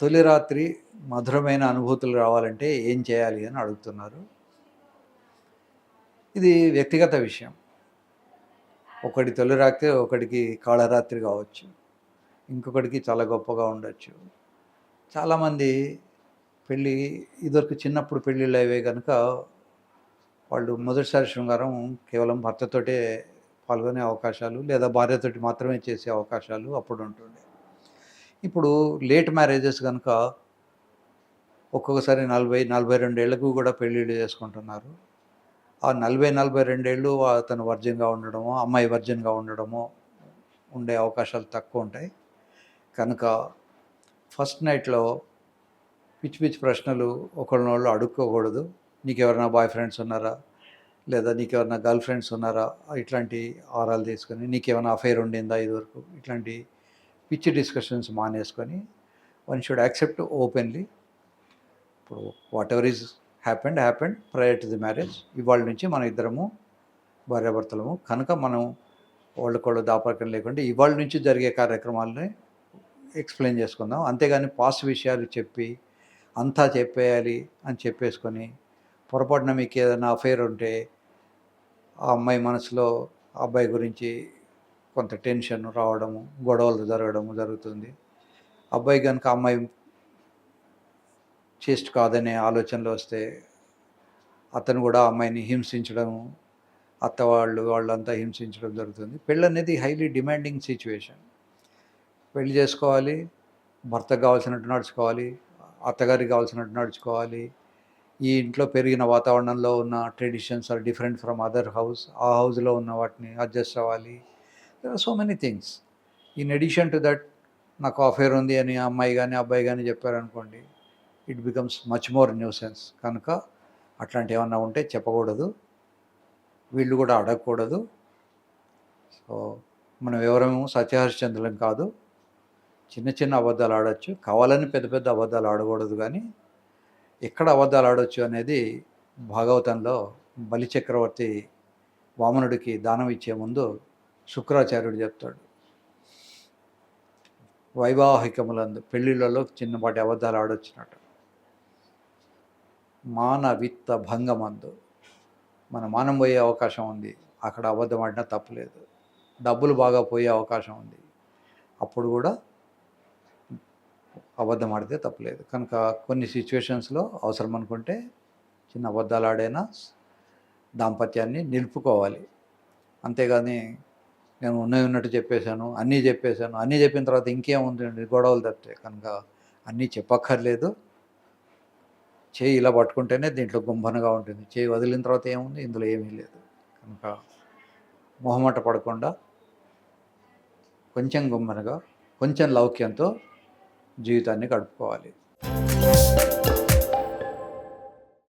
తొలి రాత్రి మధురమైన అనుభూతులు రావాలంటే ఏం చేయాలి అని అడుగుతున్నారు. ఇది వ్యక్తిగత విషయం. ఒకటి తొలి రాత్రి, ఒకడికి కాళరాత్రి కావచ్చు. ఇంకొకడికి చాలా గొప్పగా ఉండొచ్చు. చాలామంది పెళ్ళి ఇదివరకు చిన్నప్పుడు పెళ్ళిళ్ళు అయ్యేవి కనుక వాళ్ళు మొదటిసారి శృంగారం కేవలం భర్తతోటే పాల్గొనే అవకాశాలు, లేదా భార్యతోటి మాత్రమే చేసే అవకాశాలు అప్పుడు ఉంటుండే. ఇప్పుడు లేట్ మ్యారేజెస్ కనుక ఒక్కొక్కసారి 40-42 ఏళ్లకు కూడా పెళ్ళిళ్ళు చేసుకుంటున్నారు. ఆ 40-42 ఏళ్ళు అతను వర్జిన్‌గా ఉండడమో, అమ్మాయి వర్జిన్‌గా ఉండడమో ఉండే అవకాశాలు తక్కువ ఉంటాయి. కనుక ఫస్ట్ నైట్‌లో పిచ్చి పిచ్చి ప్రశ్నలు ఒకళ్ళనొకళ్ళు అడుక్కోకూడదు. నీకెవరైనా బాయ్ ఫ్రెండ్స్ ఉన్నారా? లేదా నీకెవరైనా గర్ల్ ఫ్రెండ్స్ ఉన్నారా? ఇట్లాంటి ఆరాలు తీసుకొని, నీకేమైనా అఫైర్ ఉండిందా ఇదివరకు? ఇట్లాంటి పిచ్చి డిస్కషన్స్ మానేసుకొని వన్ షుడ్ యాక్సెప్ట్ ఓపెన్లీ. ఇప్పుడు whatever is happened prior to the marriage. ఇవాళ నుంచి మనం ఇద్దరము భార్యాభర్తలము కనుక మనం ఒకళ్ళకొళ్ళు దాపరికం లేకుండా ఇవాళ నుంచి జరిగే కార్యక్రమాలని ఎక్స్ప్లెయిన్ చేసుకుందాం. అంతేగాని పాస్ట్ విషయాలు చెప్పి అంతా చెప్పేయాలి అని చెప్పేసుకొని పొరపాటున మీకు ఏదైనా అఫైర్ ఉంటే ఆ అమ్మాయి మనసులో ఆ అబ్బాయి గురించి కొంత టెన్షన్ రావడము, గొడవలు జరగడము జరుగుతుంది. అబ్బాయి కనుక అమ్మాయి చేస్ట్ కాదనే ఆలోచనలు వస్తే అతను కూడా అమ్మాయిని హింసించడము, అత్త వాళ్ళంతా హింసించడం జరుగుతుంది. పెళ్ళి అనేది హైలీ డిమాండింగ్ సిచ్యువేషన్. పెళ్లి చేసుకోవాలి, భర్తకు కావాల్సినట్టు నడుచుకోవాలి, అత్తగారికి కావాల్సినట్టు నడుచుకోవాలి. ఈ ఇంట్లో పెరిగిన వాతావరణంలో ఉన్న traditions are different from other house. ఆ హౌస్లో ఉన్న వాటిని అడ్జస్ట్ అవ్వాలి. There are so many things. In addition to that నాకు అఫేర్ ఉంది అని అమ్మాయి కానీ అబ్బాయి కానీ చెప్పారనుకోండి, it becomes much more nuisance. కనుక అట్లాంటి ఏమన్నా ఉంటే చెప్పకూడదు, వీళ్ళు కూడా అడగకూడదు. సో మనం ఎవరేమో సత్యహరిశ్చంద్రులం కాదు. చిన్న చిన్న అబద్ధాలు ఆడవచ్చు, కావాలని పెద్ద పెద్ద అబద్ధాలు ఆడకూడదు. కానీ ఎక్కడ అబద్ధాలు ఆడవచ్చు అనేది భాగవతంలో బలిచక్రవర్తి వామనుడికి దానం ఇచ్చే ముందు శుక్రాచార్యుడు చెప్తాడు. వైవాహికములందు పెళ్ళిళ్ళలో చిన్నపాటి అబద్ధాలు ఆడొచ్చినట్టు. మాన విత్త భంగమందు మన మానం పోయే అవకాశం ఉంది, అక్కడ అబద్ధం ఆడినా తప్పులేదు. డబ్బులు బాగా పోయే అవకాశం ఉంది, అప్పుడు కూడా అబద్ధం ఆడితే తప్పులేదు. కనుక కొన్ని సిచ్యువేషన్స్లో అవసరం అనుకుంటే చిన్న అబద్ధాలు ఆడైనా దాంపత్యాన్ని నిలుపుకోవాలి. అంతేగాని నేను ఉన్నట్టు చెప్పేశాను, అన్నీ చెప్పిన తర్వాత ఇంకేముంది గొడవలు తప్పితే. కనుక అన్నీ చెప్పక్కర్లేదు. చేయి ఇలా పట్టుకుంటేనే దీంట్లో గుంభనగా ఉంటుంది, చేయి వదిలిన తర్వాత ఏముంది, ఇందులో ఏమీ లేదు. కనుక మొహమాట పడకుండా కొంచెం గుంభనగా, కొంచెం లౌక్యంతో జీవితాన్ని గడుపుకోవాలి.